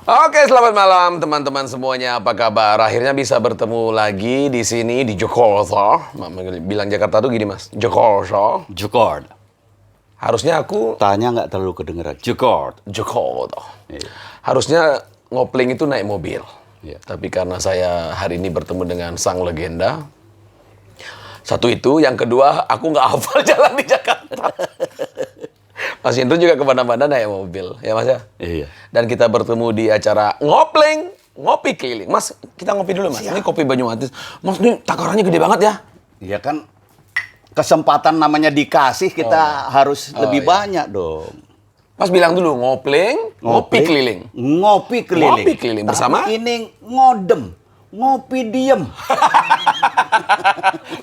Oke, selamat malam teman-teman semuanya. Apa kabar? Akhirnya bisa bertemu lagi di sini di Jakarta. Bilang Jakarta tuh gini, Mas. Jakarta. Jakarta. Harusnya aku Tanya nggak terlalu kedengeran. Jakarta. Jakarta. Iya. Harusnya ngopling itu naik mobil. Iya. Tapi karena saya hari ini bertemu dengan sang legenda. Satu itu, yang kedua aku nggak hafal jalan di Jakarta. Mas Indro juga kemana-mana naik mobil, ya Mas ya? Iya. Dan kita bertemu di acara ngopling, ngopi keliling. Mas, kita ngopi dulu Mas. Ini kopi Banyumatis. Mas, ini takarannya gede banget ya? Iya kan, kesempatan namanya dikasih, kita harus lebih banyak dong. Mas bilang dulu, ngopling, ngopi keliling. Ngopi keliling. Ngopi keliling bersama? Tapi ini ngodem, ngopi diem.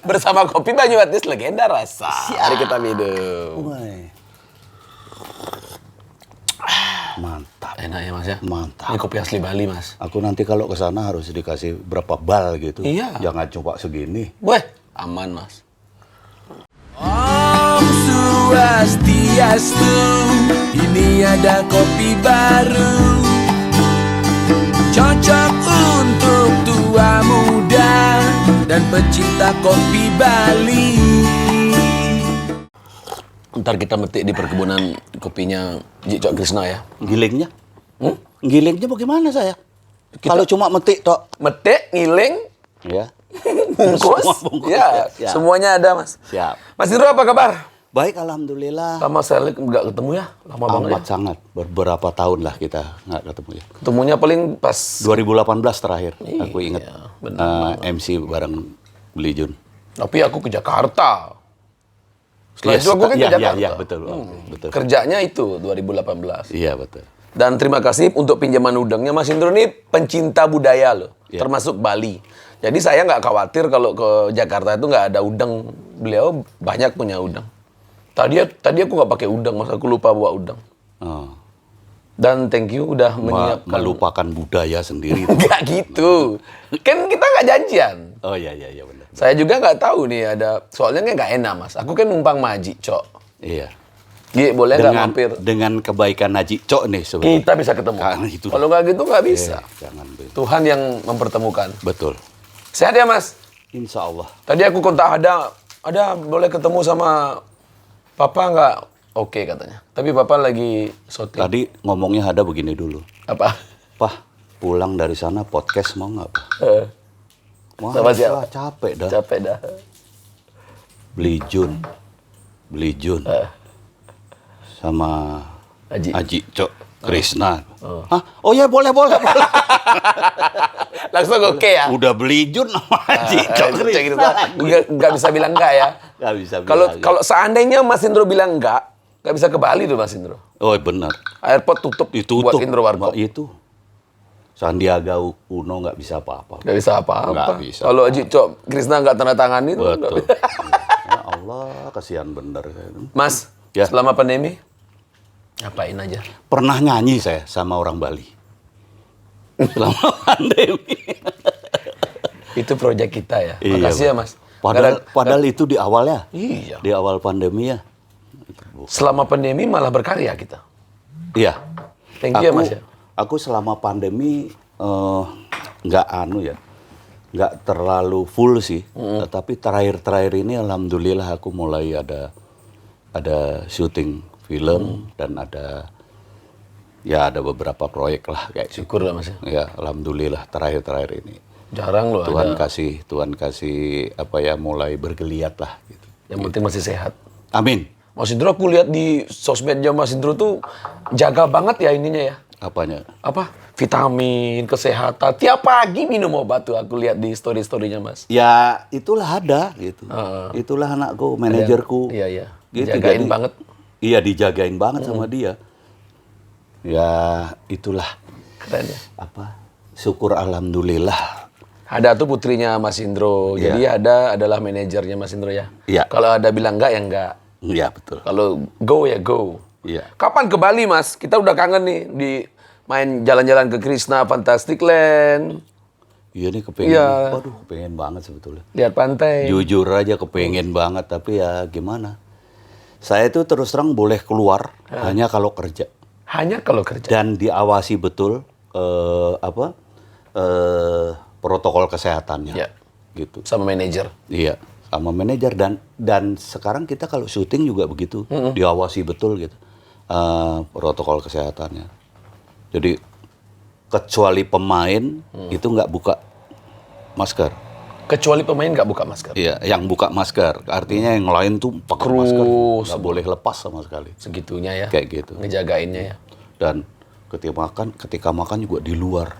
Bersama kopi Banyumatis legenda rasa. Mari kita minum. Woi. Mantap. Enak ya Mas ya? Mantap. Ini kopi asli Bali Mas. Aku nanti kalau ke sana harus dikasih berapa bal gitu. Iya. Jangan coba segini. Weh, aman Mas. Om Swastiastu, ini ada kopi baru, cocok untuk tua muda dan pecinta kopi Bali. Ntar kita metik di perkebunan kopinya Cok Krisna ya. Gilingnya? Gilingnya bagaimana saya? Kalau cuma metik tok. Metik, ngiling, Ya. bungkus, Semua bungkus. ya, Siap. semuanya ada Mas. Siap. Mas Indro apa kabar? Baik, alhamdulillah. Lama sekali nggak ketemu ya, lama banget Amat ya. sangat. Beberapa tahun lah kita nggak ketemu ya. Ketemunya paling pas 2018 terakhir, aku Iya, ingat. benar. MC bareng Beli Jun. tapi aku ke Jakarta. Setelah Yes, itu aku kan ke iya, Jakarta. iya, betul, betul. Kerjanya itu 2018. Iya, betul. Dan terima kasih untuk pinjaman udangnya Mas Indro ini pencinta budaya loh, Iya. termasuk Bali. Jadi saya nggak khawatir kalau ke Jakarta itu nggak ada udang. Beliau banyak punya udang. Tadi aku nggak pakai udang, Mas. Aku lupa bawa udang. Oh. Dan thank you udah menyiapkan. Melupakan budaya sendiri. Nggak gitu. Kan kita nggak janjian. Oh iya, iya, iya, benar. Saya juga nggak tahu nih ada. Soalnya nggak enak, Mas. Aku kan numpang Maji, Cok. Iya. Gi, boleh nggak mampir? Dengan kebaikan Haji Cok nih sebenarnya. Kita bisa ketemu. Karena itu. Kalau nggak gitu nggak bisa. Jangan begitu. Tuhan yang mempertemukan. Betul. Sehat ya, Mas? Insya Allah. Tadi aku kontak ada boleh ketemu sama Papa nggak? Oke katanya. Tapi Papa lagi syuting. Tadi ngomongnya ada begini dulu. Apa? Pah, pulang dari sana podcast mau nggak? Pak? Eh, Wah, Sama siapa? capek dah. capek dah. Beli Jun. Sama Haji. Cok Krisna. Hah? Oh ya, boleh. Langsung oke ya? Udah Beli Jun sama Haji Cok Krisna. Nggak bisa bilang enggak ya? Nggak bisa Kalau bilang. kalau seandainya Mas Indro bilang nggak bisa ke Bali tuh Mas Indro. Oh benar. Airport tutup Ditutup. buat Indro Warkop. Itu. Sandiaga Uno nggak bisa apa-apa. Nggak bisa apa-apa. Nggak bisa. Kalau Haji Cok Krisna nggak tanda tangan itu. Betul. Ya Allah, kasihan bener. Mas, Ya. selama pandemi ngapain aja? Pernah nyanyi saya sama orang Bali. Selama pandemi. Itu proyek kita ya. Iya, Makasih ya Mas. Padahal itu di awal ya. Iya. Di awal pandemi ya. Selama pandemi malah berkarya kita. Iya. Thank you ya Mas ya. Aku selama pandemi nggak nggak terlalu full sih. Tapi terakhir ini alhamdulillah aku mulai ada syuting film dan ada beberapa proyek lah kayak gitu. Syukur lah Mas ya. Ya alhamdulillah terakhir ini Jarang loh Tuhan ada. kasih apa ya mulai bergeliat lah gitu. Yang penting masih sehat. Amin. Mas Indro aku lihat di sosmednya Mas Indro tuh jaga banget ya ininya ya. Apanya? Apa? Vitamin, kesehatan. Tiap pagi minum obat tuh aku lihat di story-storynya Mas. Ya itulah ada gitu. Itulah anakku, manajerku. Iya, iya. Gitu, Dijagain jadi- banget. Iya dijagain banget sama dia. Ya itulah Keren ya. apa? Syukur alhamdulillah. Ada tuh putrinya Mas Indro. Iya. Jadi ada adalah manajernya Mas Indro ya. Iya. Kalau ada bilang enggak ya enggak. Iya betul. Kalau go ya go. Iya. Kapan ke Bali Mas? Kita udah kangen nih di main jalan-jalan ke Krishna Fantastic Land. Iya nih kepengen. Iya. Waduh kepengen banget sebetulnya. Lihat pantai. Jujur aja kepengen banget tapi ya gimana? Saya itu terus terang boleh keluar hanya kalau kerja Hanya kalau kerja. dan diawasi betul protokol kesehatannya. Ya. Gitu. Sama manajer. Iya, sama manajer dan sekarang kita kalau syuting juga begitu, diawasi betul gitu protokol kesehatannya. Jadi kecuali pemain itu nggak buka masker. Kecuali pemain nggak buka masker. Iya, yang buka masker, artinya yang lain tuh pakai Kru masker, nggak semua. boleh lepas sama sekali. Segitunya ya. Kayak gitu. Ngejagainnya ya. Dan ketika makan juga di luar.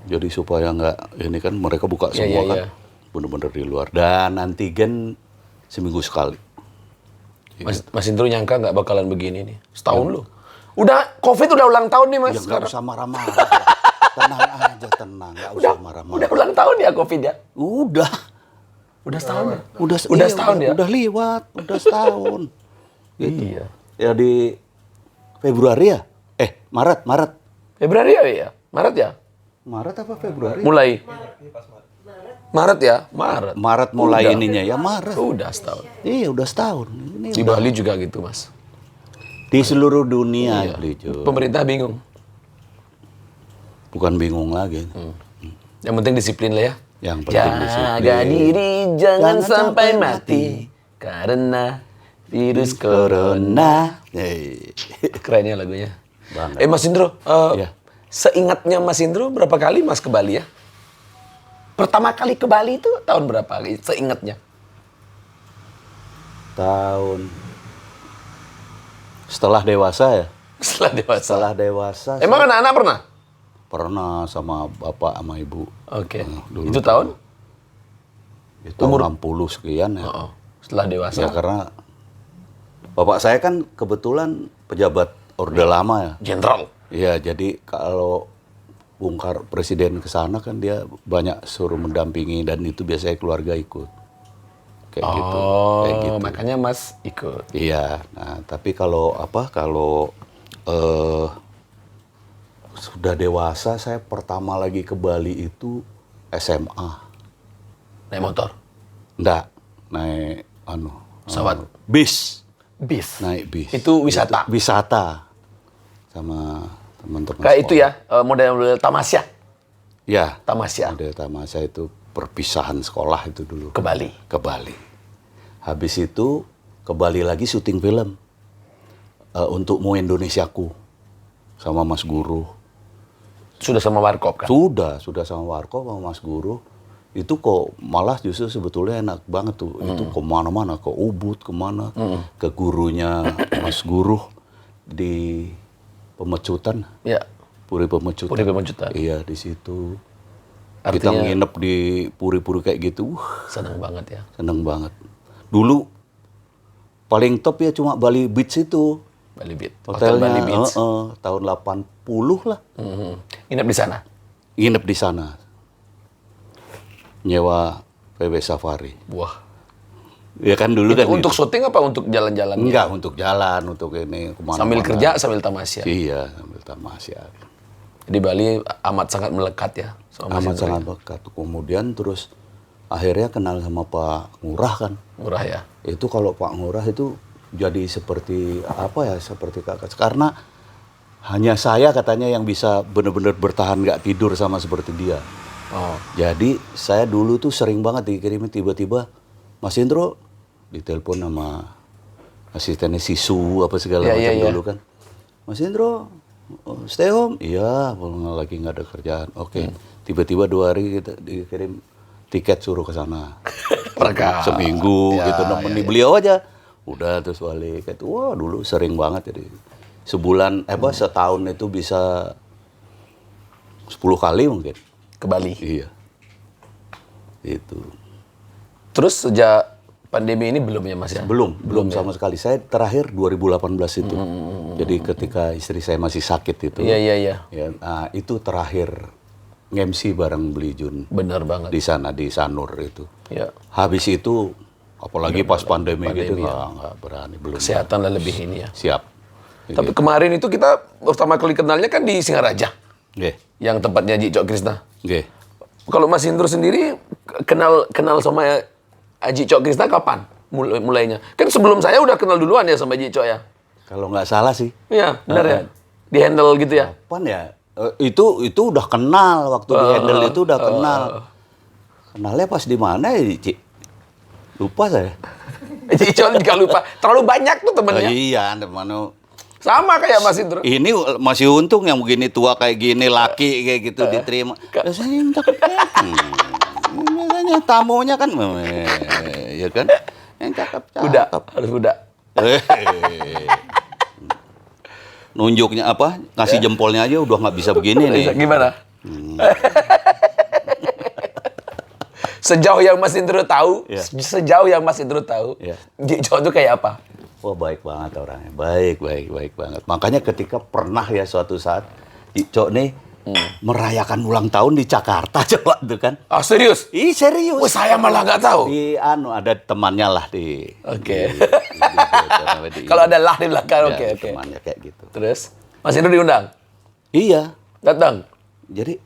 Jadi supaya nggak ini kan mereka buka Iya, semua iya, kan, iya. bener-bener di luar. Dan antigen seminggu sekali. Mas Indro nyangka nggak bakalan begini nih. Setahun loh. Udah, COVID udah ulang tahun nih Mas. Ya nggak sekarang. usah marah-marah. Tenang aja, tenang. Nggak usah marah-marah. Udah ulang tahun ya COVID ya? Udah. Udah setahun ya? Udah Udah setahun ya? Udah liwat, udah setahun. Gitu. Iya. Ya di Februari ya? Maret. Februari ya? Maret ya? Maret apa Februari? Mulai. Maret ya? Maret. Maret mulai Udah. ininya ya Maret. Udah setahun. Iya, udah setahun. Ini Di Bali juga gitu Mas. di seluruh dunia, Iya. Blijo. Pemerintah bingung. Bukan bingung lagi. Yang penting disiplin lah ya. Yang penting Jaga disiplin. diri jangan Jangan sampai sampai mati. Karena virus corona. Keren ya lagunya. Banget. Mas Indro, Iya. seingatnya Mas Indro berapa kali Mas ke Bali ya? Pertama kali ke Bali itu tahun berapa? Seingatnya. Tahun setelah dewasa ya. Setelah dewasa. Setelah dewasa. Emang anak-anak pernah? Pernah sama bapak sama ibu. Oke. Dulu Itu tahun? Itu umur 60 sekian ya. Oh, setelah dewasa. Ya karena bapak saya kan kebetulan pejabat Orde Lama ya. Jenderal. Iya, jadi kalau Presiden ke sana kan dia banyak suruh mendampingi dan itu biasanya keluarga ikut. Kayak gitu. Oh, Kayak gitu. makanya Mas ikut. Iya. Nah, tapi kalau sudah dewasa saya pertama lagi ke Bali itu SMA. Naik motor. Enggak, naik Pesawat. bis. Bis. Naik bis. Itu wisata. Wisata sama teman-teman. Kayak itu sekolah. ya, model-model tamasya. Ya. Tamasya. Ada tamasya itu perpisahan sekolah itu dulu. Ke Bali. Ke Bali. Habis itu ke Bali lagi syuting film untuk Mo Indonesiaku sama Mas Guru. Sudah sama Warkop kan? Sudah sama Warkop sama Mas Guru. Itu kok malah justru sebetulnya enak banget tuh. Itu kemana-mana, ke Ubud, kemana. Ke gurunya Mas Guru di Pemecutan. Ya. Puri Pemecutan. Puri Pemecutan. Iya, di situ. Kita Artinya nginep di puri-puri kayak gitu. senang banget ya. Seneng banget. Dulu paling top ya cuma Bali Beach itu. Bali Beach. Hotel Hotelnya Bali Beach. tahun 80 lah. Nginep di sana. Nginep di sana. Nyewa PW Safari. Wah. Ya kan dulu Itu kan. untuk syuting apa untuk jalan-jalan? Enggak, untuk jalan, untuk ini kemana-mana. Sambil kerja, sambil tamasya. Iya, sambil tamasya. Di Bali amat sangat melekat ya. Sama Mas Amat Indro sangat ya. dekat. Kemudian terus akhirnya kenal sama Pak Ngurah kan. Murah ya. Itu kalau Pak Ngurah itu jadi seperti apa ya, seperti kakak. Karena hanya saya katanya yang bisa benar-benar bertahan nggak tidur sama seperti dia. Oh. Jadi saya dulu tuh sering banget dikirimin tiba-tiba Mas Indro ditelepon sama asistennya Sisu apa segala Iya, macam iya, iya. dulu kan. Mas Indro stay home? Iya, lagi nggak ada kerjaan. Oke. Tiba-tiba 2 hari kita dikirim tiket suruh ke sana. Berangkat. Seminggu Ya, gitu nemeni beliau aja. Udah terus balik. Itu wah dulu sering banget jadi sebulan setahun itu bisa 10 kali mungkin. Ke Bali. Iya. Itu. Terus sejak pandemi ini belum ya Mas ya? Belum ya? sama sekali. Saya terakhir 2018 itu. Jadi ketika istri saya masih sakit itu. Iya, iya, iya. Ya, nah, itu terakhir nge-MC bareng Beli Jun Benar banget. di sana di Sanur itu. Ya. Habis itu apalagi pas pandemi gitu ya. nggak berani belum. Kesehatan lah lebih ini ya. Siap. Tapi kemarin itu kita pertama kali kenalnya kan di Singaraja. Nggih. Yang tempatnya Haji Cok Krisna. Nggih. Kalau Mas Indro sendiri kenal sama Haji Cok Krisna kapan mulainya? Kan sebelum saya udah kenal duluan ya sama Haji Cok ya. Kalau nggak salah sih. Iya, benar ya. Di handle gitu ya. Kapan ya? Itu udah kenal waktu di handle itu udah kenal. Kenalnya pas di mana ya, Ci? Lupa saya. Icon juga lupa. Terlalu banyak tuh temennya. Iya, mana Sama kayak Mas Indro. ini masih untung yang begini tua kayak gini laki kayak gitu diterima. Biasanya yang cakep. Biasanya tamunya kan ya kan yang cakep. Udah, harus udah. Nunjuknya apa? Ngasih jempolnya aja udah nggak bisa begini nih. Gimana? Sejauh yang Mas Indro tahu, Iya. sejauh yang Mas Indro tahu, Iya. Icon tuh kayak apa? Wah, baik banget orangnya. Baik banget. Makanya ketika pernah ya suatu saat Ico nih merayakan ulang tahun di Jakarta coba tuh kan. Ah, serius? Ih, serius. Wah, saya malah nggak tahu. Di ada temannya lah di. Oke. di- Kalau ada lah di belakang, ya, oke. Temannya kayak gitu. Terus, Mas Indro diundang? Iya. Datang? Jadi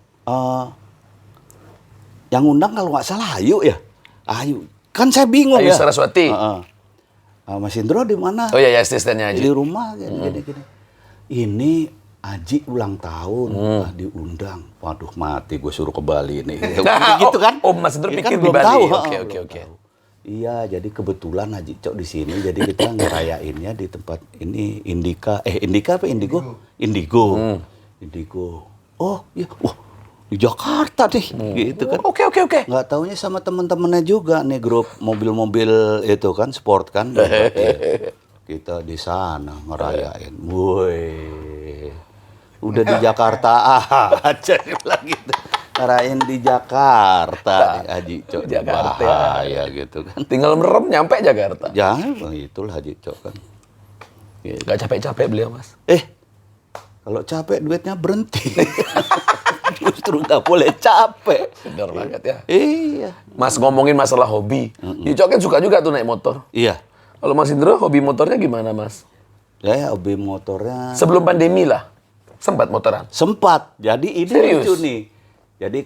yang undang kalau nggak salah Ayu ya. Ayu. Kan saya bingung Ayu ya. Saraswati. Mas Indro di mana? Oh iya, asistennya Di aja. rumah gini. Ini Aji ulang tahun diundang. Waduh, mati gue suruh ke Bali nih. Gitu kan? Oh, Mas Indro Ya pikir kan, di belum Bali. tahu, Oke. belum tahu. Iya, jadi kebetulan Haji Cok di sini. Jadi kita ngerayainnya di tempat ini Indika apa Indigo? Indigo. Indigo. Oh, iya. Wah, di Jakarta deh. Gitu kan. Oke. Nggak taunya sama teman-temannya juga nih grup mobil-mobil itu kan sport kan. Kita di sana ngerayain. Woi. Udah di Jakarta aja bilang gitu. Ngerayain di Jakarta Haji Cok. Jakarta. Bahaya gitu kan. Tinggal merem nyampe Jakarta. Jangan itulah Haji Cok kan. Gitu. Gak capek-capek beliau, Mas. Kalau capek duitnya berhenti. Justru nggak boleh capek. Bener banget ya. Iya. Mas ngomongin masalah hobi. Icok kan suka juga tuh naik motor. Iya. Kalau Mas Indro, hobi motornya gimana, Mas? Saya hobi motornya Sebelum pandemi lah. Sempat motoran? sempat. Jadi ini Serius? lucu nih. Jadi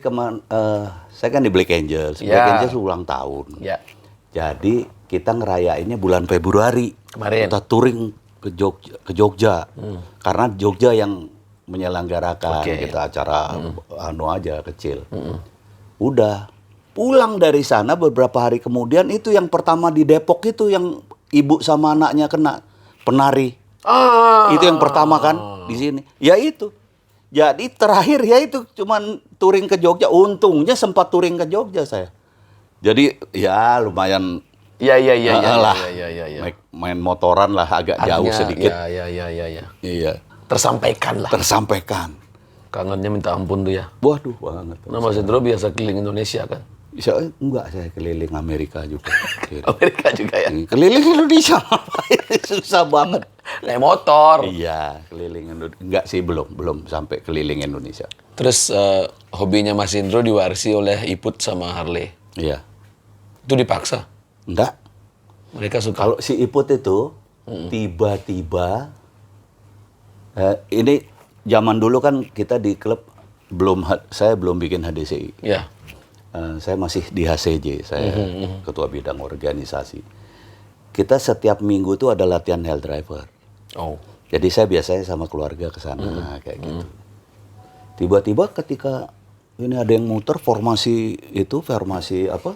saya kan di Black Angels. Ya. Black Angels ulang tahun. Ya. Jadi kita ngerayainnya bulan Februari. Kemarin. Kita touring ke Jogja. Karena Jogja yang menyelenggarakan Oke. kita acara aja kecil. Udah pulang dari sana beberapa hari kemudian itu yang pertama di Depok itu yang ibu sama anaknya kena penari. Itu yang pertama kan di sini. Ya itu. Jadi terakhir ya itu cuman touring ke Jogja. Untungnya sempat touring ke Jogja saya. Jadi ya lumayan Iya. lah. Iya. Main motoran lah agak jauh sedikit. Iya. Iya. Tersampaikan lah. Tersampaikan. Kangennya minta ampun tuh ya. Waduh banget. Nah, Mas Indro biasa keliling Indonesia kan? Saya keliling Amerika juga. Amerika juga ya? Keliling Indonesia ngapain? Susah banget. Naik motor. Iya, keliling Indonesia. Enggak sih, belum sampai keliling Indonesia. Terus hobinya Mas Indro diwarisi oleh Iput sama Harley. Iya. Itu dipaksa. Enggak. Mereka suka. Kalau si Iput itu tiba-tiba ini zaman dulu kan kita di klub saya belum bikin HDCI. Ya. Saya masih di HCJ, saya ketua bidang organisasi. Kita setiap minggu tuh ada latihan hell driver. Oh. Jadi saya biasanya sama keluarga ke sana kayak gitu. Tiba-tiba ketika ini ada yang muter formasi apa?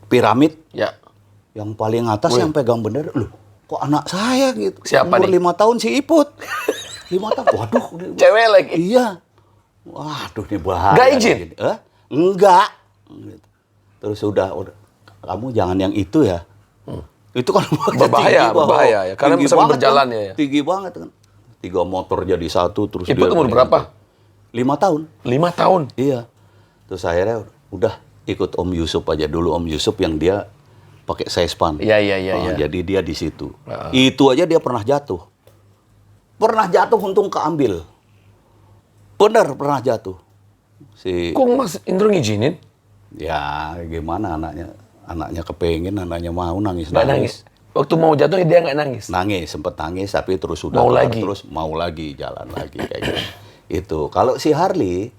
Piramid Ya. yang paling atas yang pegang bendera. Loh, kok anak saya gitu? Siapa Umur nih? 5 tahun si Iput. 5 tahun. Waduh. Cewek lagi. Iya. Waduh, ini bahaya. Nggak izin? Gini. Enggak. Gitu. Terus udah, kamu jangan yang itu ya. Itu kan Berbahaya, tinggi, berbahaya ya. Karena tinggi sambil banget berjalan kan. ya. Tinggi banget kan. 3 motor jadi satu terus Iput umur berapa? 5 tahun. 5 tahun. Iya. Terus akhirnya udah ikut Om Yusuf aja dulu. Om Yusuf yang dia pakai Sespan. Iya. Jadi dia di situ. Itu aja dia pernah jatuh. Pernah jatuh untung keambil. Bener pernah jatuh. Kok Mas Indro ngizinin? Ya gimana anaknya kepengen, anaknya mau nangis. Nggak nangis. Waktu mau jatuh dia nggak nangis. Nangis, sempet nangis tapi terus sudah Mau kelar, lagi? terus mau lagi jalan lagi kayak gitu. Itu. Kalau si Harley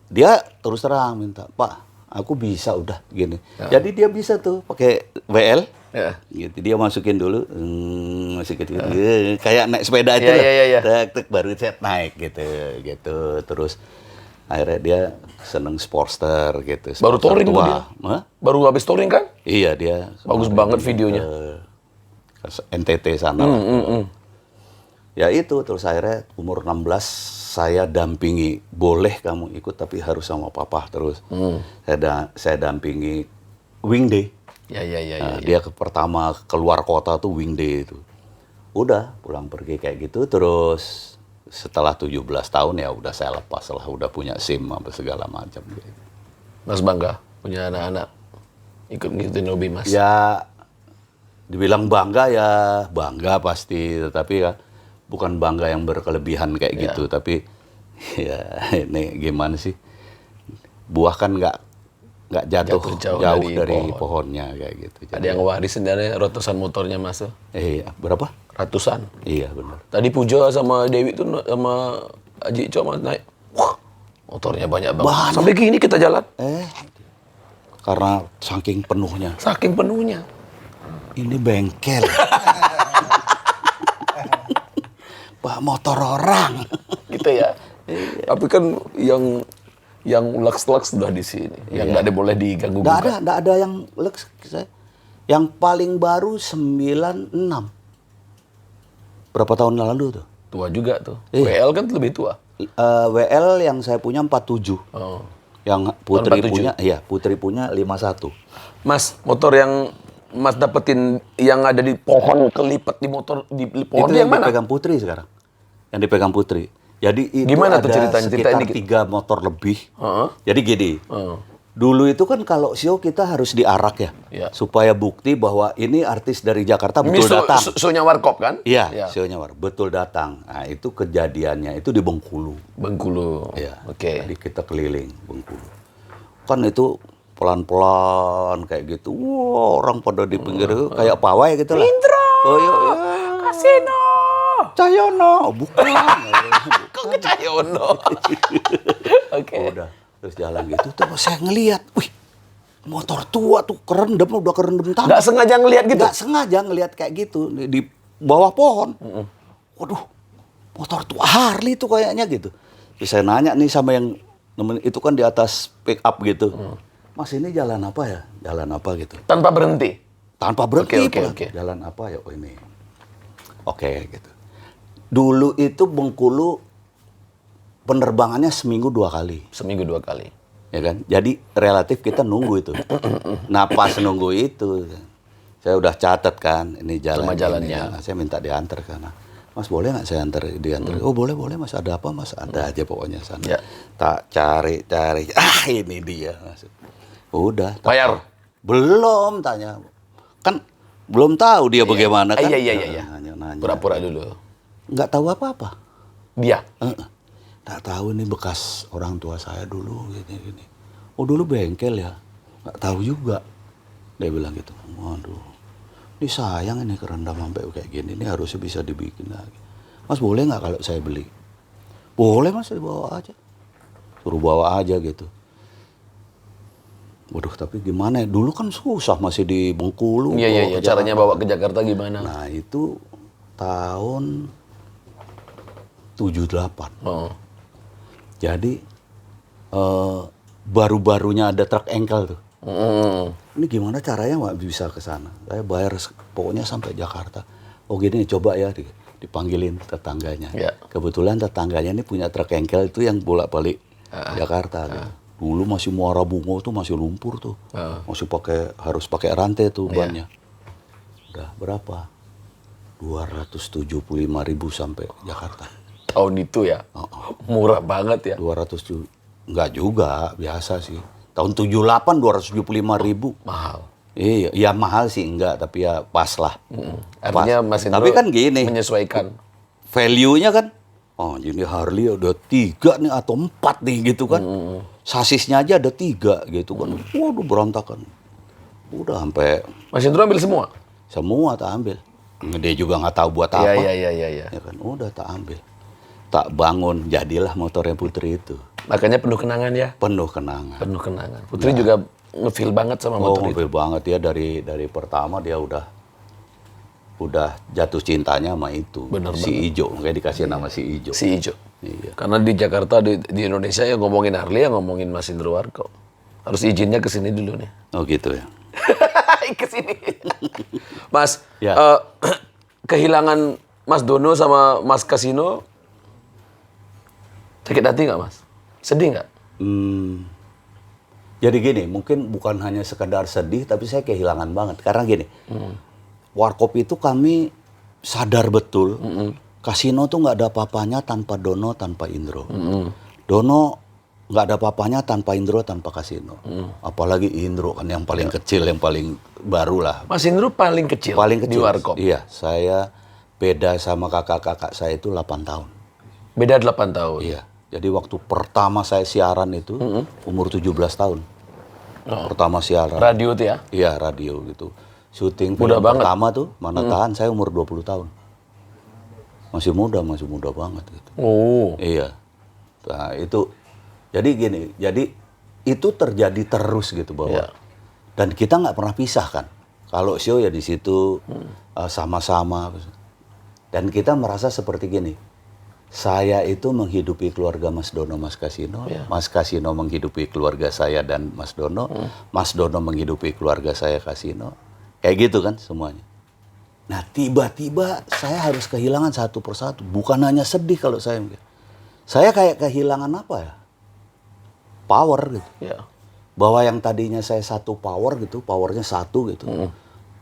dia terus terang minta, "Pak, aku bisa udah gini." Jadi dia bisa tuh pakai WL Ya. Gitu dia masukin dulu, masukin dulu. Kayak naik sepeda itu Iya, lah. iya, iya. Tek, baru set naik gitu. Terus akhirnya dia seneng Sportster gitu. Baru Sportster touring tuh tua. dia. Hah? Baru habis touring kan? Iya dia. Bagus kemarin banget videonya. Ke NTT sana lah. Ya itu terus akhirnya umur 16 saya dampingi, boleh kamu ikut tapi harus sama papa terus. Saya dampingi Wingday. Ya. Nah, dia pertama keluar kota tuh Wingday itu. Udah pulang pergi kayak gitu terus setelah 17 tahun ya udah saya lepas lah, udah punya SIM apa segala macam gitu. Mas bangga punya anak-anak ikut ngikutin hobi Mas. Ya dibilang bangga ya bangga pasti, tetapi ya bukan bangga yang berkelebihan kayak Ya. gitu, tapi ya ini gimana sih, buah kan nggak jatuh Jauh jauh dari dari pohon. pohonnya kayak gitu. Ada yang ngewarisin dari ratusan motornya Mas tuh. Iya berapa? Ratusan. Iya benar. Tadi Puja sama Dewi tuh sama Aji Icok naik. Wah, motornya banyak banget. Banyak. Sampai gini kita jalan. Karena saking penuhnya. Saking penuhnya. Ini bengkel. Pak motor orang. Gitu ya. Tapi kan yang lux-lux sudah di sini. Yang nggak ada boleh diganggu Nggak ada yang Lex. Yang paling baru 96. Berapa tahun lalu tuh? Tua juga tuh. Iya. WL kan lebih tua. WL yang saya punya 47. Oh. Yang Putri 47. punya, iya Putri punya 51. Mas, motor yang Mas dapetin yang ada di pohon kelipat di motor di pohon Itu yang mana? dipegang Putri sekarang. Yang dipegang Putri. Jadi itu Gimana ada tuh ceritanya? sekitar Ceritain dikit. 3 motor lebih. Heeh. Jadi gini, dulu itu kan kalau show kita harus diarak ya, Iya. supaya bukti bahwa ini artis dari Jakarta Ini betul datang. show-nya Warkop kan? Iya, Ya. show-nya betul datang. Nah itu kejadiannya itu di Bengkulu. Bengkulu. Iya. Oke. Jadi kita keliling Bengkulu. Kan itu pelan-pelan kayak gitu. Wah, orang pada di pinggir itu kayak pawai gitu lah. Indro! Oh iya. Kasino! Cahyono, bukan. Kok ke Cahyono? Oke. Udah, terus jalan gitu. Terus saya ngelihat, wih, motor tua tuh kerendam, udah kerendam tanah. Nggak sengaja ngelihat gitu? Nggak sengaja ngelihat kayak gitu di bawah pohon. Waduh, motor tua Harley tuh kayaknya gitu. Terus saya nanya nih sama yang nemenin, itu kan di atas pick up gitu. Mas ini jalan apa ya? Jalan apa gitu. Tanpa berhenti? Tanpa berhenti Oke. pula. Jalan apa ya? Oh ini. Oke gitu. Dulu itu Bengkulu penerbangannya seminggu 2 kali. Seminggu 2 kali. Ya kan? Jadi relatif kita nunggu itu. Nah pas nunggu itu, saya udah catat kan, ini jalan Sama jalannya. ini. Nah, saya minta diantar karena, Mas boleh nggak saya diantar? Oh boleh Mas, ada apa Mas? Ada aja pokoknya sana. Ya. Tak cari, ini dia. Mas. Udah. Bayar? Belum, tanya. Kan belum tahu dia bagaimana kan. Iya. Nanya. Pura-pura dulu. Nggak tahu apa-apa. Dia? Nggak tahu ini bekas orang tua saya dulu gini. Oh dulu bengkel ya? Nggak tahu juga. Dia bilang gitu. Waduh, ini sayang ini kerendam sampai kayak gini. Ini harusnya bisa dibikin lagi. Mas boleh nggak kalau saya beli? Boleh Mas, dibawa aja. Suruh bawa aja gitu. Waduh tapi gimana ya? Dulu kan susah masih di Bengkulu. Iya. Caranya bawa ke Jakarta gimana? Nah itu tahun 78. Oh. Jadi baru-barunya ada truk engkel tuh. Ini gimana caranya nggak bisa ke sana? Saya bayar pokoknya sampai Jakarta. Oh gini coba ya dipanggilin tetangganya. Ya. Kebetulan tetangganya ini punya truk engkel itu yang bolak-balik Jakarta. Gitu. Dulu masih Muara Bungo tuh masih lumpur tuh. Masih harus pakai rantai tuh bannya. Udah berapa? 275.000 sampai Jakarta. Tahun itu ya? Murah banget ya? 200 enggak juga, biasa sih. Tahun 78 275.000. Mahal. Iya, ya mahal sih enggak, tapi ya pas lah. Artinya Pas. Mas Indro Tapi kan gini, menyesuaikan. value-nya kan, oh ini Harley ada 3 nih atau 4 nih gitu kan. Sasisnya aja ada 3 gitu kan. Waduh berantakan. Udah sampai Mas Indro ambil semua? semua tak ambil. Dia juga nggak tahu buat apa. Iya. Ya kan, udah tak ambil. Tak bangun, jadilah motornya Putri itu. Makanya penuh kenangan ya? Penuh kenangan. Penuh kenangan. Putri juga ngefeel banget sama Oh, motor itu. mobil banget ya, dari pertama dia udah jatuh cintanya sama itu. Bener si Ijo, makanya dikasih nama si Ijo. Si Ijo. Iya. Karena di Jakarta, di Indonesia ya ngomongin Harley ya ngomongin Mas Indro Warko. Harus izinnya ke sini dulu nih. Oh gitu ya. Ke sini. Mas, Ya. kehilangan Mas Dono sama Mas Kasino sakit hati nggak, Mas? Sedih nggak? Jadi gini, mungkin bukan hanya sekedar sedih, tapi saya kehilangan banget. Karena gini, Warkop itu kami sadar betul, Kasino tuh nggak ada apa-apanya tanpa Dono, tanpa Indro. Dono nggak ada apa-apanya tanpa Indro, tanpa Kasino. Apalagi Indro kan yang paling kecil, yang paling baru lah. Mas Indro paling kecil, Paling di kecil. Warkop. Iya, saya beda sama kakak-kakak saya itu 8 tahun. Beda 8 tahun. Iya. Jadi waktu pertama saya siaran itu umur 17 tahun. Pertama siaran. Radio tuh ya? Iya, radio gitu. Syuting Muda film banget. pertama tuh, Mana Tahan, saya umur 20 tahun. Masih muda banget gitu. Oh. Iya. Nah, itu jadi gini, jadi itu terjadi terus gitu bahwa Iya. dan kita nggak pernah pisah kan. Kalau show ya di situ sama-sama. Dan kita merasa seperti gini. Saya itu menghidupi keluarga Mas Dono, Mas Kasino. Iya. Mas Kasino menghidupi keluarga saya dan Mas Dono. Mas Dono menghidupi keluarga saya, Kasino. Kayak gitu kan semuanya. Nah, tiba-tiba saya harus kehilangan satu persatu. Bukan hanya sedih kalau saya mikir. Saya kayak kehilangan apa ya? Power gitu. Ya. Bahwa yang tadinya saya satu power gitu, powernya satu gitu.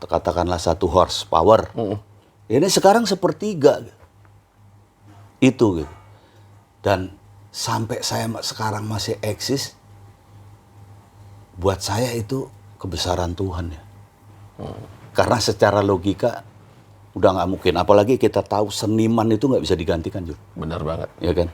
Katakanlah 1 horsepower. Ini sekarang sepertiga gitu. Itu gitu. Dan sampai saya sekarang masih eksis, buat saya itu kebesaran Tuhan ya. Karena secara logika udah nggak mungkin. Apalagi kita tahu seniman itu nggak bisa digantikan, Jur. Benar banget. Ya kan?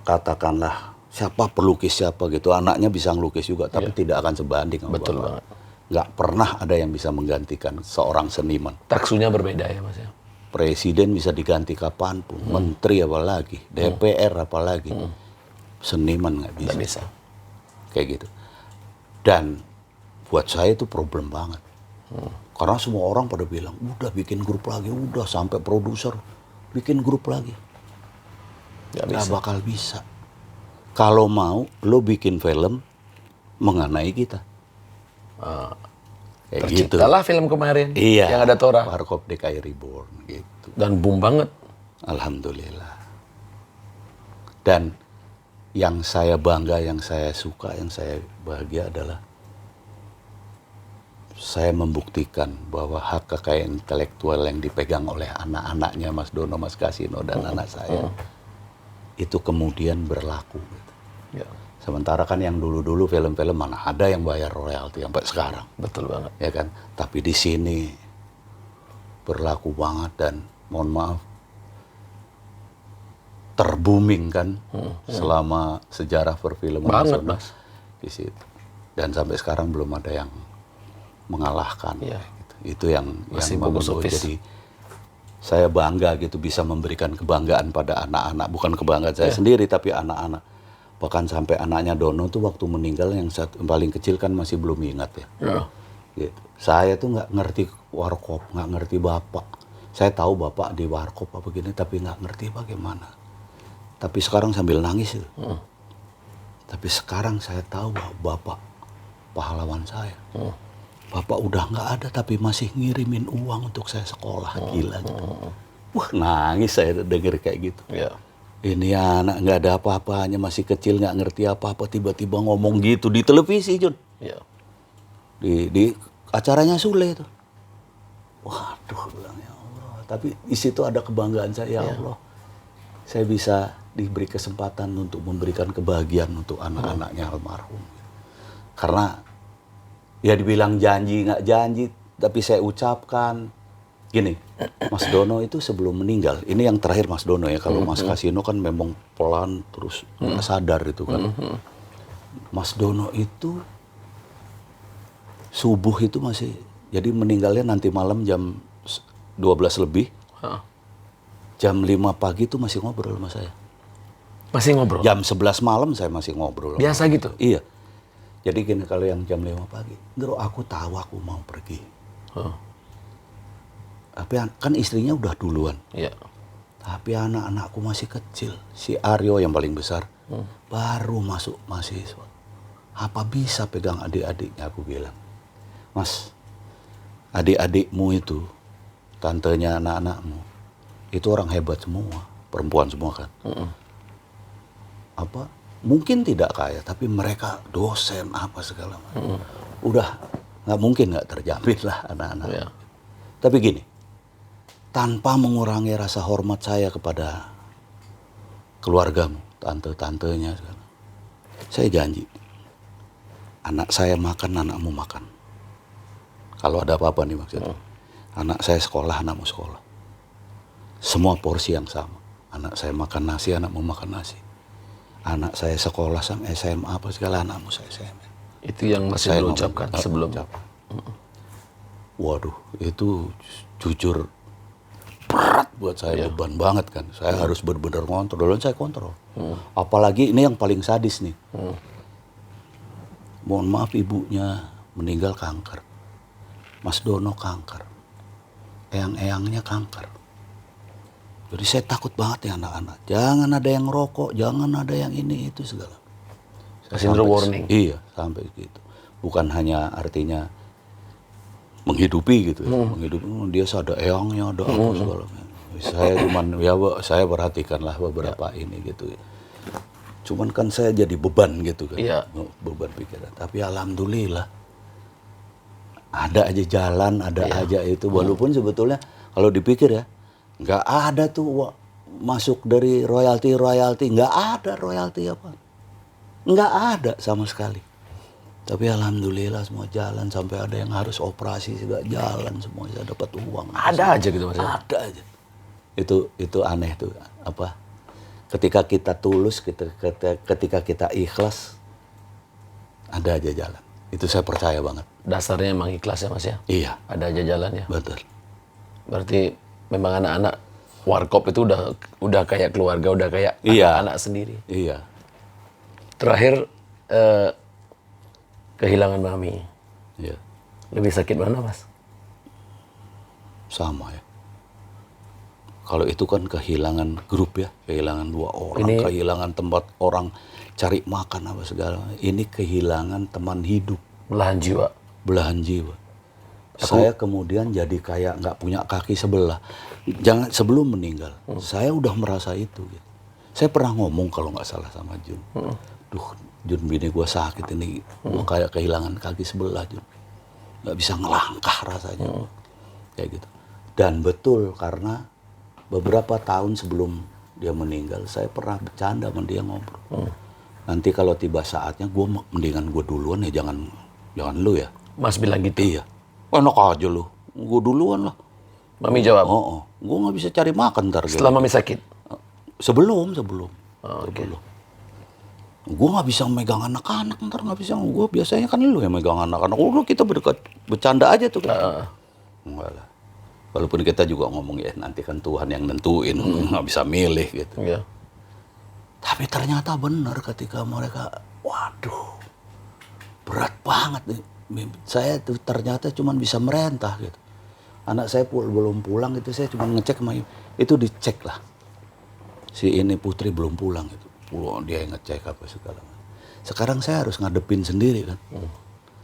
Katakanlah siapa pelukis siapa gitu, anaknya bisa ngelukis juga, tapi tidak akan sebanding sama Betul bapak. banget. Nggak pernah ada yang bisa menggantikan seorang seniman. Taksunya berbeda ya, Mas ya. Presiden bisa diganti kapanpun, menteri apalagi, DPR apalagi, seniman nggak bisa. Nggak bisa. Kayak gitu. Dan buat saya itu problem banget. Karena semua orang pada bilang, udah bikin grup lagi, udah sampai produser bikin grup lagi. Nggak bakal bisa. Kalau mau, lo bikin film mengenai kita. Kayak gitu. Terciptalah film kemarin Iya. yang ada Tora. Warkop DKI Reborn gitu. Dan boom banget. Alhamdulillah. Dan yang saya bangga, yang saya suka, yang saya bahagia adalah saya membuktikan bahwa hak kekayaan intelektual yang dipegang oleh anak-anaknya Mas Dono, Mas Kasino, dan anak saya itu kemudian berlaku. Gitu. Ya. Sementara kan yang dulu-dulu film-film mana ada yang bayar royalti sampai sekarang, Betul banget. ya kan? Tapi di sini berlaku banget dan mohon maaf terbooming kan selama sejarah perfilman Banget, nasional Mas. di situ. Dan sampai sekarang belum ada yang mengalahkan. Iya. Gitu. Itu yang Masih membuat box office. jadi saya bangga gitu bisa memberikan kebanggaan pada anak-anak, bukan kebanggaan saya sendiri tapi anak-anak. Bahkan sampai anaknya Dono tuh waktu meninggal yang paling kecil kan masih belum ingat ya. Ya. Gitu. Saya tuh nggak ngerti Warkop, nggak ngerti bapak. Saya tahu bapak di Warkop apa gini, tapi nggak ngerti bagaimana. Tapi sekarang sambil nangis itu. Tapi sekarang saya tahu bahwa bapak pahlawan saya. Bapak udah nggak ada, tapi masih ngirimin uang untuk saya sekolah, gila gitu. Wah, nangis saya denger kayak gitu. Ya. Ini anak nggak ada apa-apanya, masih kecil nggak ngerti apa-apa, tiba-tiba ngomong gitu di televisi, Jun. Ya. Di acaranya Sule itu. Waduh, bilang ya Allah. Tapi di situ ada kebanggaan saya, ya Allah. Saya bisa diberi kesempatan untuk memberikan kebahagiaan untuk anak-anaknya almarhum. Karena ya dibilang janji nggak janji, tapi saya ucapkan gini, Mas Dono itu sebelum meninggal, ini yang terakhir Mas Dono ya, kalau Mas Kasino kan memang pelan terus nggak sadar itu kan. Mas Dono itu subuh itu masih, jadi meninggalnya nanti malam jam 12 lebih, Hah. jam 5 pagi itu masih ngobrol sama saya. Masih ngobrol? Jam 11 malam saya masih ngobrol. Biasa gitu? Iya. Jadi gini, kalau yang jam 5 pagi, Ndro, aku tahu aku mau pergi. Tapi kan istrinya udah duluan. Iya. Tapi anak-anakku masih kecil. Si Aryo yang paling besar baru masuk mahasiswa. Apa bisa pegang adik-adiknya, aku bilang. Mas, adik-adikmu itu, tantenya anak-anakmu, itu orang hebat semua. Perempuan semua kan. Apa, mungkin tidak kaya, tapi mereka dosen apa segala macam. Udah, nggak mungkin nggak terjamin lah anak-anak. Iya. Tapi gini, tanpa mengurangi rasa hormat saya kepada keluargamu, tante-tantenya, saya janji, anak saya makan, anakmu makan. Kalau ada apa-apa nih maksudnya. Anak saya sekolah, anakmu sekolah. Semua porsi yang sama. Anak saya makan nasi, anakmu makan nasi. Anak saya sekolah sampai SMA apa segala, anakmu saya SMA. Itu yang masih Saya belum ngomong, ucapkan sebelum. Waduh, itu jujur berat buat saya, beban banget kan. Saya harus benar-benar kontrol, dan saya kontrol. Apalagi ini yang paling sadis nih. Mohon maaf, ibunya meninggal kanker. Mas Dono kanker. Eyang-eyangnya kanker. Jadi saya takut banget ya anak-anak. Jangan ada yang rokok, jangan ada yang ini itu segala. Kasih warning. Iya, sampai gitu. Bukan hanya artinya menghidupi gitu ya. Menghidupi, dia ada eyangnya, ada apa segala. Saya cuman ya saya perhatikan lah beberapa ini gitu. Cuman kan saya jadi beban gitu kan. Iya. Beban pikiran. Tapi alhamdulillah ada aja jalan, ada aja itu. Walaupun sebetulnya kalau dipikir ya, nggak ada tuh masuk dari royalti, nggak ada royalti apa. Nggak ada sama sekali. Tapi alhamdulillah semua jalan, sampai ada yang harus operasi juga jalan, semua saya dapat uang. Ada aja gitu Mas. Ada aja. Itu aneh tuh, apa? Ketika kita tulus, ketika kita ikhlas, ada aja jalan. Itu saya percaya banget. Dasarnya emang ikhlas ya Mas ya? Iya. Ada aja jalannya. Betul. Berarti memang anak-anak Warkop itu udah kayak keluarga, udah kayak anak-anak sendiri. Iya. Terakhir kehilangan Mami. Iya. Lebih sakit mana Mas? Sama ya. Kalau itu kan kehilangan grup ya, kehilangan 2 orang, kehilangan tempat orang cari makan apa segala. Ini kehilangan teman hidup. Belahan jiwa. Belahan jiwa. Saya kemudian jadi kayak nggak punya kaki sebelah. Jangan sebelum meninggal, saya udah merasa itu. Gitu. Saya pernah ngomong kalau nggak salah sama Jun. Duh, Jun, bini gue sakit ini, gue kayak kehilangan kaki sebelah, Jun. Nggak bisa ngelangkah rasanya. Kayak gitu. Dan betul, karena beberapa tahun sebelum dia meninggal, saya pernah bercanda sama dia, ngobrol. Nanti kalau tiba saatnya, mendingan gue duluan ya, jangan lu ya. Mas bilang gitu? Iya. Enak aja lu, gue duluan lah. Mami jawab? Gue nggak bisa cari makan ntar. Setelah Mami sakit? Sebelum. Okay. Gue nggak bisa megang anak-anak, ntar nggak bisa. Gue biasanya kan lu yang megang anak-anak. Udah kita bercanda aja tuh. Enggak lah. Walaupun kita juga ngomong ya, nanti kan Tuhan yang nentuin, nggak bisa milih gitu. Iya. Tapi ternyata benar ketika mereka, waduh, berat banget nih. Saya tuh ternyata cuma bisa merentah gitu. Anak saya belum pulang itu, saya cuma ngecek sama itu, dicek lah. Si ini Putri belum pulang itu. Pulang dia yang ngecek apa segala macam. Sekarang saya harus ngadepin sendiri kan.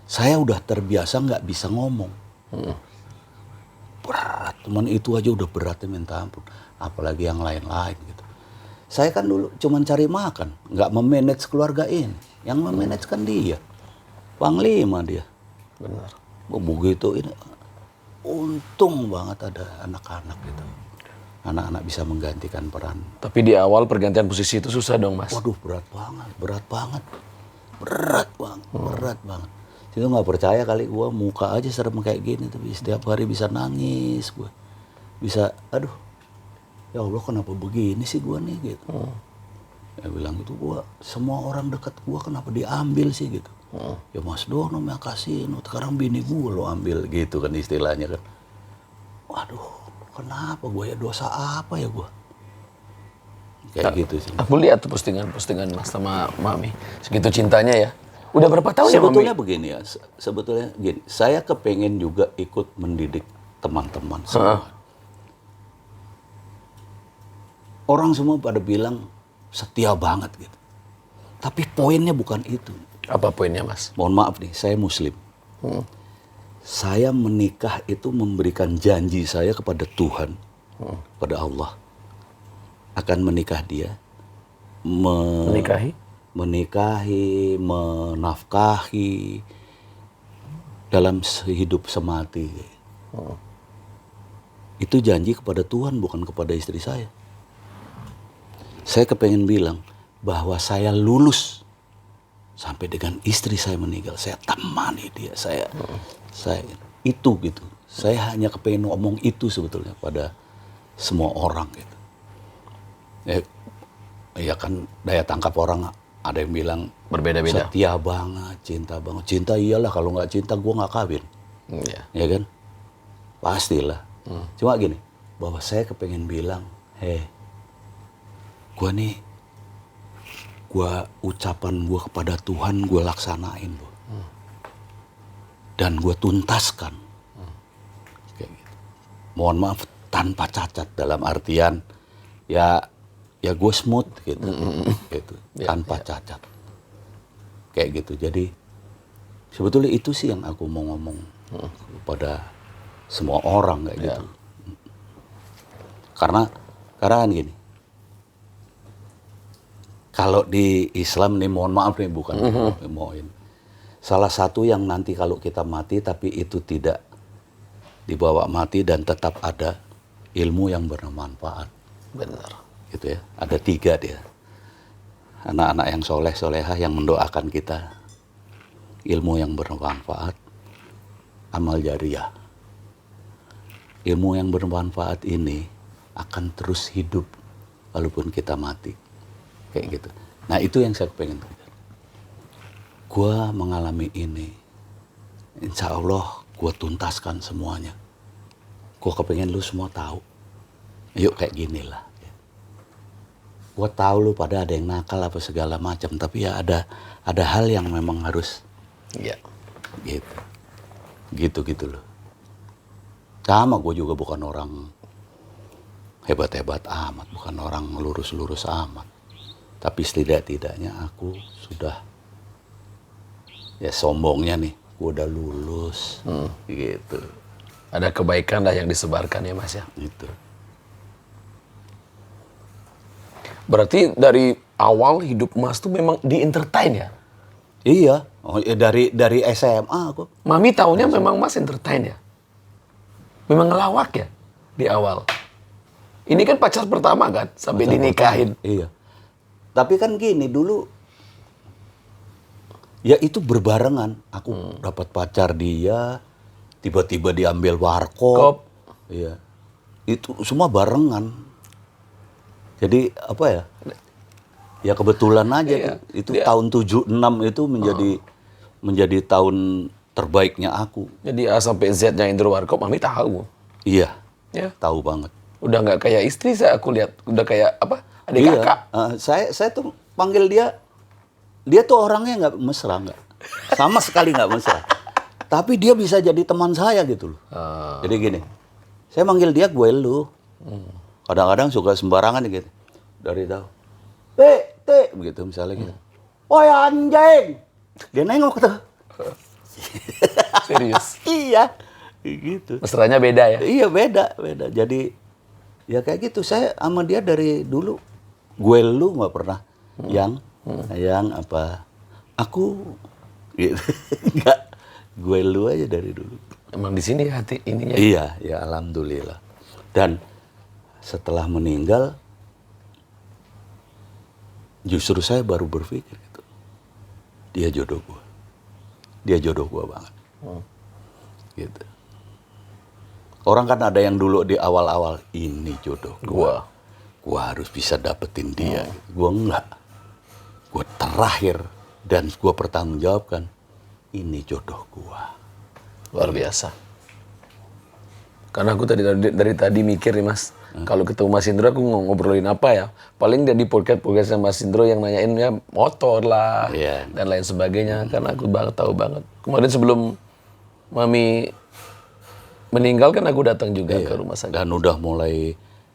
Saya udah terbiasa nggak bisa ngomong. Berat, teman itu aja udah beratnya minta ampun. Apalagi yang lain-lain gitu. Saya kan dulu cuma cari makan, nggak memanage keluarga ini. Yang memanage kan dia. Panglima dia. Benar. Begitu ini. Untung banget ada anak-anak gitu. Anak-anak bisa menggantikan peran. Tapi di awal pergantian posisi itu susah dong Mas? Waduh, berat banget. Itu nggak percaya kali gue, muka aja serem kayak gini, tapi setiap hari bisa nangis gue. Bisa, aduh, ya Allah kenapa begini sih gue nih gitu. Ya bilang gitu, semua orang dekat gue kenapa diambil sih gitu. Ya Mas Dono yang kasih, sekarang bini gue lo ambil gitu kan istilahnya kan. Waduh, kenapa gue ya, dosa apa ya gue? Kayak gitu sih. Aku lihat tuh postingan Mas sama Mami. Segitu cintanya ya. Udah berapa tahun ya, Mami? Sebetulnya begini ya, sebetulnya gini, saya kepengen juga ikut mendidik teman-teman semua. Orang semua pada bilang setia banget gitu. Tapi poinnya bukan itu. Apa poinnya, Mas? Mohon maaf nih, saya Muslim. Saya menikah itu memberikan janji saya kepada Tuhan, kepada Allah, akan menikah dia, menikahi, menafkahi dalam hidup semati. Itu janji kepada Tuhan, bukan kepada istri saya. Saya kepengen bilang bahwa saya lulus sampai dengan istri saya meninggal. Saya temani dia, saya itu gitu. Saya hanya kepengen ngomong itu sebetulnya pada semua orang gitu. Ya kan daya tangkap orang ada yang bilang berbeda-beda. Setia banget, cinta banget. Cinta iyalah, kalau nggak cinta gue nggak kawin. Ya kan? Pastilah. Cuma gini, bahwa saya kepengen bilang, gue nih, ucapan gue kepada Tuhan gue laksanain loh. Dan gue tuntaskan. Kayak gitu. Mohon maaf, tanpa cacat, dalam artian ya gue smooth gitu. Gitu. Tanpa cacat. Kayak gitu. Jadi sebetulnya itu sih yang aku mau ngomong kepada semua orang kayak gitu. Karena kan gini. Kalau di Islam nih, mohon maaf nih, bukan mauin. Salah satu yang nanti kalau kita mati tapi itu tidak dibawa mati dan tetap ada ilmu yang bermanfaat. Benar. Gitu ya. Ada 3 dia. Anak-anak yang soleh, solehah yang mendoakan kita. Ilmu yang bermanfaat, amal jariah. Ilmu yang bermanfaat ini akan terus hidup walaupun kita mati. Kayak gitu. Nah itu yang saya pengen. Gue mengalami ini. Insya Allah gue tuntaskan semuanya. Gue kepengen lu semua tahu. Yuk kayak gini lah. Gue tahu lu pada ada yang nakal apa segala macam. Tapi ya ada hal yang memang harus. Iya. Gitu loh. Sama gue juga bukan orang hebat-hebat amat. Bukan orang lurus-lurus amat. Tapi setidak-tidaknya aku sudah, ya sombongnya nih, gue udah lulus, gitu. Ada kebaikan lah yang disebarkan ya, Mas ya. Gitu. Berarti dari awal hidup Mas tuh memang di-entertain ya? Iya, dari SMA aku. Mami taunya memang Mas entertain ya? Memang ngelawak ya di awal? Ini kan pacar pertama kan, sampai dinikahin. Iya. Tapi kan gini dulu, ya itu berbarengan. Aku dapat pacar dia, tiba-tiba diambil warkop. Iya, itu semua barengan. Jadi apa ya? Ya kebetulan aja. Iya. Itu tahun 76 itu menjadi tahun terbaiknya aku. Jadi A sampai Z-nya Indro Warkop, Mami tahu. Iya, Ya. tahu banget. Udah nggak kayak istri aku lihat, udah kayak apa? Adik kakak. Saya tuh panggil dia tuh orangnya nggak mesra, nggak sama sekali nggak mesra. Tapi dia bisa jadi teman saya gitu loh. Jadi gini, saya manggil dia gue lu. Kadang-kadang suka sembarangan gitu. Dari tahu, begitu misalnya gitu. Woi anjing, dia nengok tuh. Serius. Iya, gitu. Mesranya beda ya? Iya beda. Jadi ya kayak gitu. Saya sama dia dari dulu. Gue lu nggak pernah yang apa aku gitu. Nggak, gue lu aja dari dulu. Emang di sini hati ininya. Iya, ya alhamdulillah. Dan setelah meninggal justru saya baru berpikir gitu. Dia jodoh gue. Dia jodoh gue banget. Gitu. Orang kan ada yang dulu di awal-awal ini jodoh gue. Gue harus bisa dapetin dia. Gue enggak. Gue terakhir dan gue pertanggungjawabkan. Ini jodoh gue. Luar biasa. Karena aku dari tadi mikir nih Mas. Kalau ketemu Mas Indro aku ngobrolin apa ya? Paling dia di podcast Mas Indro yang nanyain ya motor lah Iya. dan lain sebagainya. Karena aku tahu banget. Kemarin sebelum Mami meninggal kan aku datang juga ke rumah sakit. Dan udah mulai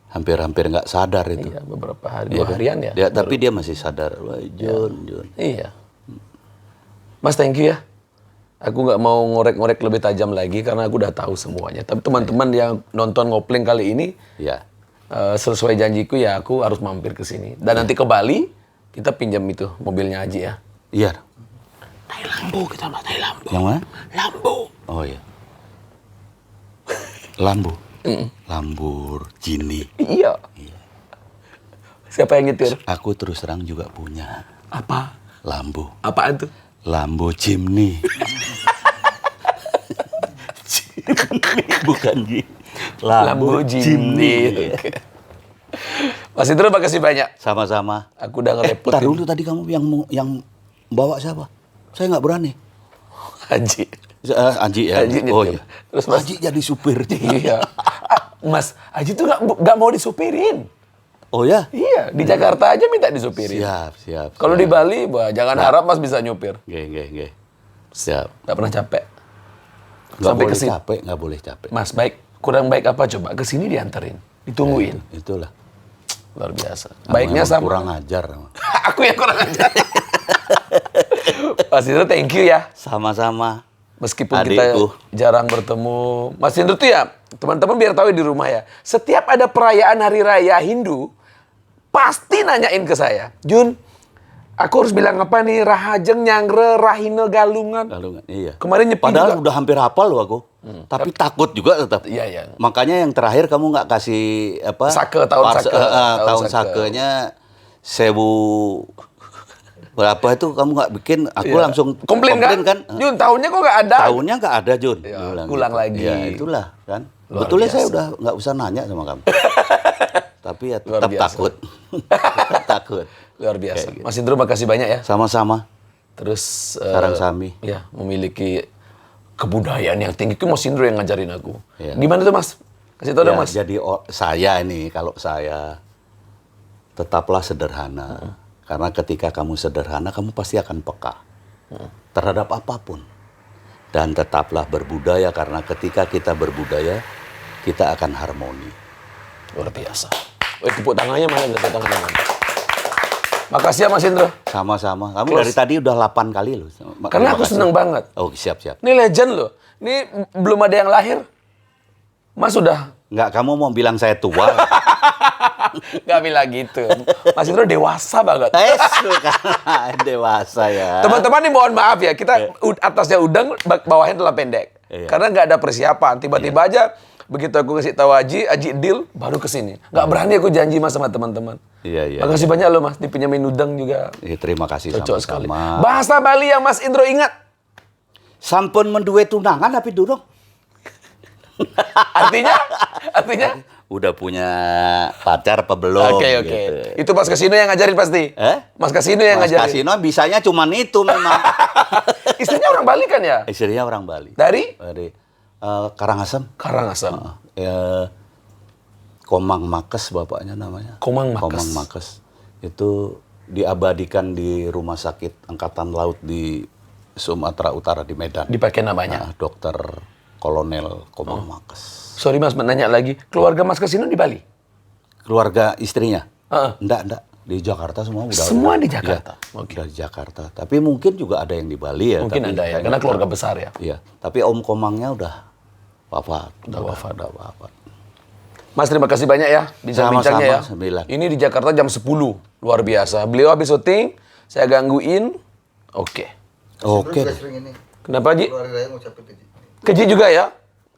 hampir-hampir nggak sadar itu. Iya, beberapa hari, Iya 2 kan? harian ya. Tapi dia masih sadar. Wah, Jun. Iya. Mas, thank you ya. Aku nggak mau ngorek-ngorek lebih tajam lagi karena aku udah tahu semuanya. Tapi teman-teman yang nonton Ngopling kali ini, Ya. sesuai janjiku ya aku harus mampir ke sini. Dan nanti ke Bali, kita pinjam itu mobilnya Aji ya. Iya. Naik Lambo kita, Mas. Naik Lambo. Yang mana? Lambo. Oh iya. Lambo. Lamborghini. Iya. Siapa yang nyetir? Aku terus terang juga punya Apa? Lambo. Apaan tuh? Lambo Jimny. Bukan Ji. Lambo Jimny. Oke. Mas Indro, makasih banyak. Sama-sama. Aku udah Ntar ngerepotin. dulu tadi kamu yang bawa siapa? Saya nggak berani. Aji. Anji ya. Aji nyetir. Oh iya. Terus Mas- Anji jadi supir. Iya. Mas, Aji tuh nggak mau disupirin. Oh ya? Iya, di Jakarta aja minta disupirin. Siap. Kalau di Bali, wah, jangan harap Mas bisa nyupir. Nggih. Siap. Nggak pernah capek. Nggak Sampai boleh kesini. capek, nggak boleh capek. Mas, kurang baik apa coba? Kesini dianterin, ditungguin. Itulah. Luar biasa. Kamu Baiknya emang sama. kurang ajar. Aku yang kurang ajar. Mas Indro, thank you ya. Sama-sama. Meskipun Adikku. kita jarang bertemu. Mas Indro tuh ya, teman-teman biar tahu di rumah ya. Setiap ada perayaan hari raya Hindu, pasti nanyain ke saya. Jun, aku harus bilang apa nih? Rahajeng, Nyangre, Rahine, Galungan. Galungan, iya. Kemarin nyepi Padahal juga. udah hampir hafal loh aku. Tapi takut juga tetap. Iya. Makanya yang terakhir kamu nggak kasih apa? Sake, tahun sake. Tahun Sake. sakenya 1000 berapa itu kamu nggak bikin? Aku Iya. langsung komplain kan? Jun, tahunnya kok nggak ada? Tahunnya nggak ada Jun. Ya, Dia bilang ulang gitu. lagi. Ya itulah kan. Luar Betulnya biasa. saya udah nggak usah nanya sama kamu. Tapi ya Luar tetap biasa. takut. Tetap takut. Luar biasa. Kayak gitu. Mas Indro, makasih banyak ya. Sama-sama. Terus Sarang Sami. ya, memiliki kebudayaan yang tinggi. Itu Mas Indro yang ngajarin aku. Iya. Gimana tuh Mas? Kasih tau dong Ya, Mas. jadi saya ini kalau saya tetaplah sederhana. Karena ketika kamu sederhana, kamu pasti akan peka terhadap apapun. Dan tetaplah berbudaya karena ketika kita berbudaya, kita akan harmoni. Luar biasa. Tepuk tangannya mana? Tepuk tangannya mana? Makasih ya Mas Indro. Sama-sama. Kamu Close. dari tadi udah 8 kali loh. Karena Terima aku kasih. seneng banget. Oh, siap-siap. Ini legend loh. Ini belum ada yang lahir. Mas sudah Nggak, kamu mau bilang saya tua? nggak bilang gitu. Mas Indro dewasa banget. Suka. Dewasa ya. Teman-teman nih mohon maaf ya, kita atasnya udang, bawahnya telah pendek. Iya. Karena nggak ada persiapan. Tiba-tiba aja begitu aku kasih tahu Aji deal, baru kesini. Nggak berani aku janji Mas sama teman-teman. Iya. Makasih banyak loh Mas, dipinjemin udang juga. Ya, terima kasih Cocok sekali. sama-sama. Bahasa Bali yang Mas Indro ingat. Sampun menduwe tunangan tapi durung. Artinya? Udah punya pacar apa belum? Oke. gitu. Itu Mas Kasino yang ngajarin pasti. Mas Kasino yang Mas ngajarin. Kasino bisanya cuman itu memang. Istrinya orang Bali kan ya? Istrinya orang Bali. Dari? Dari Karangasem. Karangasem. Komang Makes bapaknya namanya. Komang Makes. Komang Makes. Itu diabadikan di Rumah Sakit Angkatan Laut di Sumatera Utara di Medan. Dipakai namanya. Dokter Kolonel Komang Makes. Sorry Mas, menanya lagi. Keluarga Mas Kasino di Bali? Keluarga istrinya? Heeh. Enggak. Di Jakarta semua udah. Semua udah. di Jakarta? Iya, Oke. udah di Jakarta. Tapi mungkin juga ada yang di Bali ya. Mungkin tapi ada ya, saya karena nggak keluarga tahu. besar ya. Iya. Tapi Om Komangnya udah wafat. Udah wafat. Udah wafat. Mas, terima kasih banyak ya bincang-bincangnya ya. Sama-sama, 9. Ini di Jakarta jam 10. Luar biasa. Beliau habis syuting, saya gangguin. Oke. Oke. Juga sering ini. Kenapa, Ji? Keluarga saya ngucapin keji. Keji juga ya?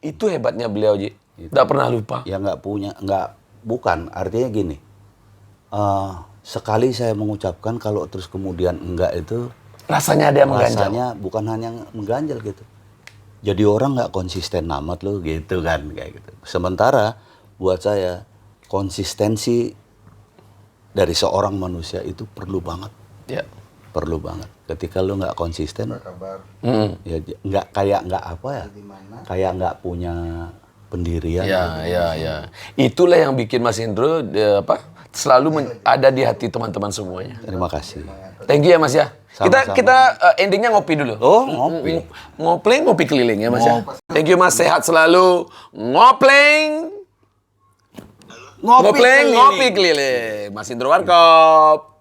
Itu hebatnya beliau, Ji. Nggak pernah lupa. Ya bukan. Artinya gini. Sekali saya mengucapkan kalau terus kemudian enggak itu. Rasanya ada yang mengganjal. Rasanya bukan hanya mengganjal gitu. Jadi orang nggak konsisten amat loh gitu kan kayak gitu. Sementara buat saya konsistensi dari seorang manusia itu perlu banget, Ya. perlu banget. Ketika lu nggak konsisten, Kabar ya nggak apa ya, di mana? kayak nggak punya pendirian. Ya. Itulah yang bikin Mas Indro selalu ada di hati teman-teman semuanya. Terima kasih. Thank you ya Mas ya. Sama-sama. Kita endingnya ngopi dulu. Oh, ngopi. Ngopi keliling ya Mas ya. Thank you Mas, sehat selalu. Ngopi keliling. Mas Indro Warkop.